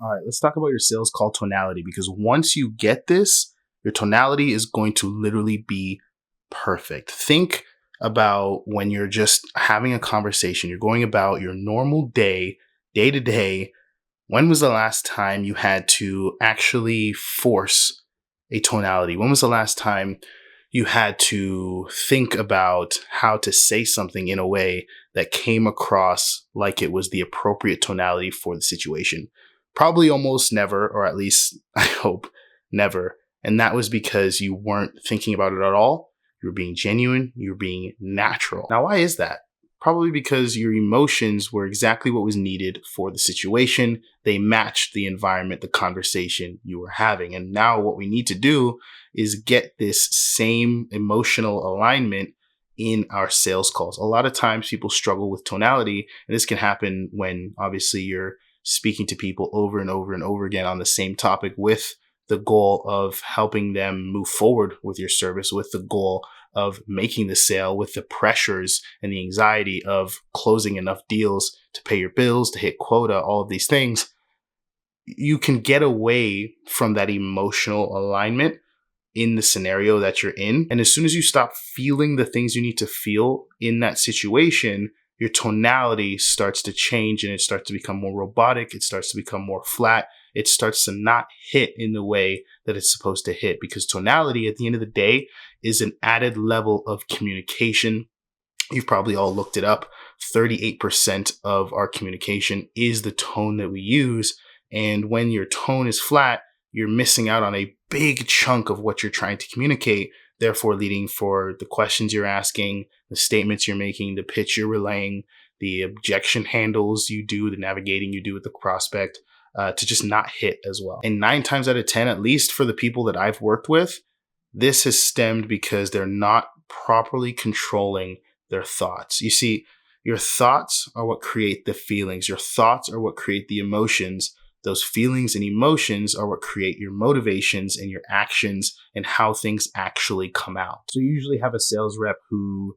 All right, let's talk about your sales call tonality, because once you get this, your tonality is going to literally be perfect. Think about when you're just having a conversation, you're going about your normal day, day to day. When was the last time you had to actually force a tonality? When was the last time you had to think about how to say something in a way that came across like it was the appropriate tonality for the situation? Probably almost never, or at least I hope never. And that was because you weren't thinking about it at all. You were being genuine. You were being natural. Now, why is that? Probably because your emotions were exactly what was needed for the situation. They matched the environment, the conversation you were having. And now what we need to do is get this same emotional alignment in our sales calls. A lot of times people struggle with tonality, and this can happen when obviously you're speaking to people over and over and over again on the same topic with the goal of helping them move forward with your service, with the goal of making the sale, with the pressures and the anxiety of closing enough deals to pay your bills, to hit quota, all of these things. You can get away from that emotional alignment in the scenario that you're in. And as soon as you stop feeling the things you need to feel in that situation, your tonality starts to change and it starts to become more robotic. It starts to become more flat. It starts to not hit in the way that it's supposed to hit, because tonality at the end of the day is an added level of communication. You've probably all looked it up. 38% of our communication is the tone that we use. And when your tone is flat, you're missing out on a big chunk of what you're trying to communicate, therefore leading for the questions you're asking, the statements you're making, the pitch you're relaying, the objection handles you do, the navigating you do with the prospect, to just not hit as well. And 9 times out of 10, at least for the people that I've worked with, this has stemmed because they're not properly controlling their thoughts. You see, your thoughts are what create the feelings. Your thoughts are what create the emotions. Those feelings and emotions are what create your motivations and your actions and how things actually come out. So you usually have a sales rep who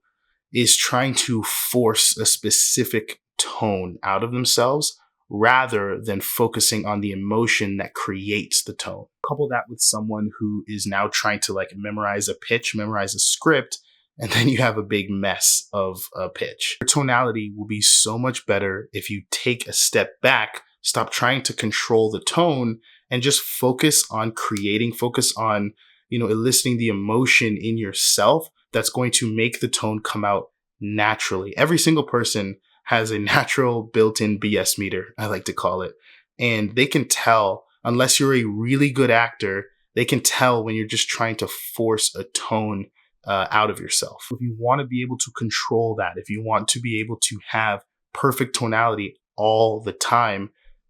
is trying to force a specific tone out of themselves rather than focusing on the emotion that creates the tone. Couple that with someone who is now trying to memorize a pitch, memorize a script, and then you have a big mess of a pitch. Your tonality will be so much better if you take a step back, stop trying to control the tone, and just focus on creating, focus on, eliciting the emotion in yourself that's going to make the tone come out naturally. Every single person has a natural built-in BS meter, I like to call it. And they can tell, unless you're a really good actor, they can tell when you're just trying to force a tone out of yourself. If you want to be able to control that, if you want to be able to have perfect tonality all the time,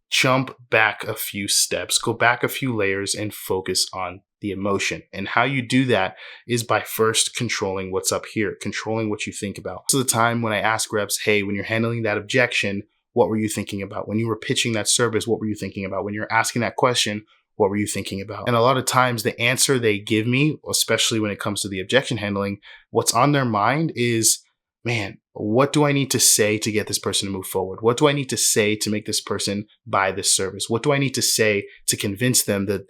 jump back a few steps, go back a few layers and focus on the emotion. And how you do that is by first controlling what's up here, controlling what you think about. So the time when I ask reps, hey, when you're handling that objection, what were you thinking about? When you were pitching that service, what were you thinking about? When you're asking that question, what were you thinking about? And a lot of times the answer they give me, especially when it comes to the objection handling, what's on their mind is, man, what do I need to say to get this person to move forward? What do I need to say to make this person buy this service? What do I need to say to convince them that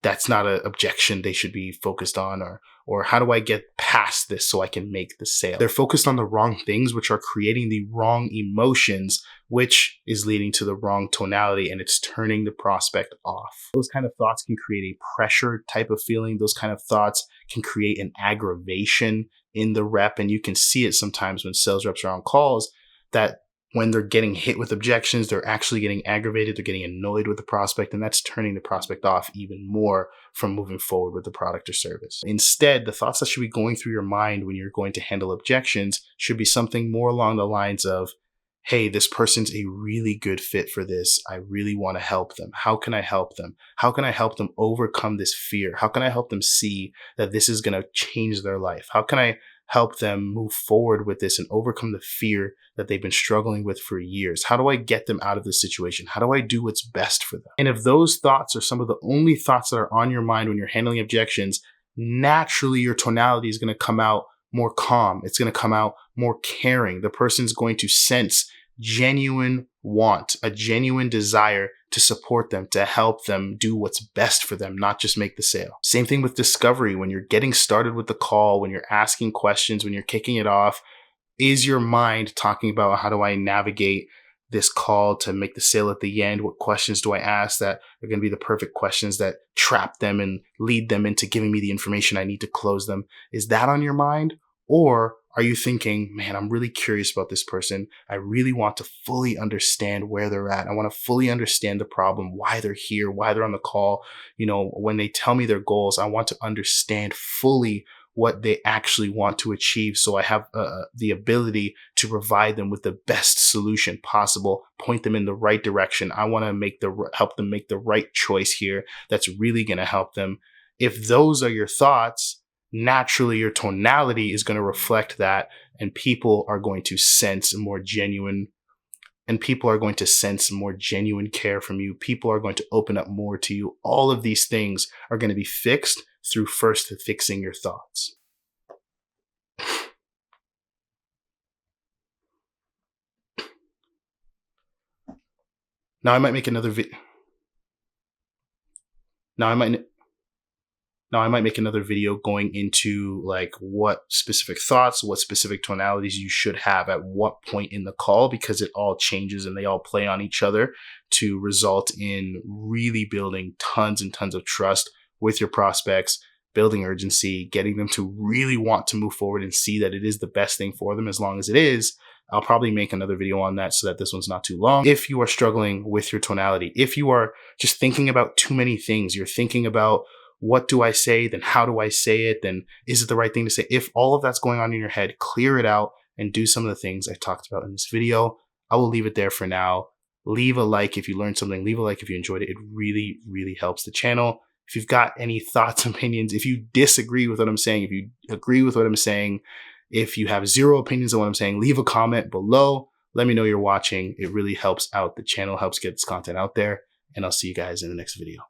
that's not an objection they should be focused on? Or how do I get past this so I can make the sale? They're focused on the wrong things, which are creating the wrong emotions, which is leading to the wrong tonality, and it's turning the prospect off. Those kind of thoughts can create a pressure type of feeling. Those kind of thoughts can create an aggravation in the rep. And you can see it sometimes when sales reps are on calls, that when they're getting hit with objections, they're actually getting aggravated. They're getting annoyed with the prospect, and that's turning the prospect off even more from moving forward with the product or service. Instead, the thoughts that should be going through your mind when you're going to handle objections should be something more along the lines of, hey, this person's a really good fit for this. I really want to help them. How can I help them? How can I help them overcome this fear? How can I help them see that this is going to change their life? How can I help them move forward with this and overcome the fear that they've been struggling with for years? How do I get them out of this situation? How do I do what's best for them? And if those thoughts are some of the only thoughts that are on your mind when you're handling objections, naturally your tonality is going to come out more calm. It's going to come out more caring. The person's going to sense genuine want, a genuine desire to support them, to help them do what's best for them, not just make the sale. Same thing with discovery. When you're getting started with the call, when you're asking questions, when you're kicking it off, is your mind talking about how do I navigate this call to make the sale at the end? What questions do I ask that are going to be the perfect questions that trap them and lead them into giving me the information I need to close them? Is that on your mind? Or are you thinking, man, I'm really curious about this person. I really want to fully understand where they're at. I want to fully understand the problem, why they're here, why they're on the call. When they tell me their goals, I want to understand fully what they actually want to achieve, so I have the ability to provide them with the best solution possible, point them in the right direction. I want to help them make the right choice here that's really going to help them. If those are your thoughts, naturally your tonality is going to reflect that, and people are going to sense more genuine care from you. People are going to open up more to you. All of these things are going to be fixed through first fixing your thoughts. Now I might make another video. Now I might make another video going into like what specific thoughts, what specific tonalities you should have at what point in the call, because it all changes and they all play on each other to result in really building tons and tons of trust with your prospects, building urgency, getting them to really want to move forward and see that it is the best thing for them. As long as it is, I'll probably make another video on that so that this one's not too long. If you are struggling with your tonality, if you are just thinking about too many things, you're thinking about what do I say, then how do I say it, then is it the right thing to say? If all of that's going on in your head, clear it out and do some of the things I talked about in this video. I will leave it there for now. Leave a like if you learned something. Leave a like if you enjoyed it. It really, really helps the channel. If you've got any thoughts, opinions, if you disagree with what I'm saying, if you agree with what I'm saying, if you have zero opinions on what I'm saying, leave a comment below. Let me know you're watching. It really helps out the channel, helps get this content out there. And I'll see you guys in the next video.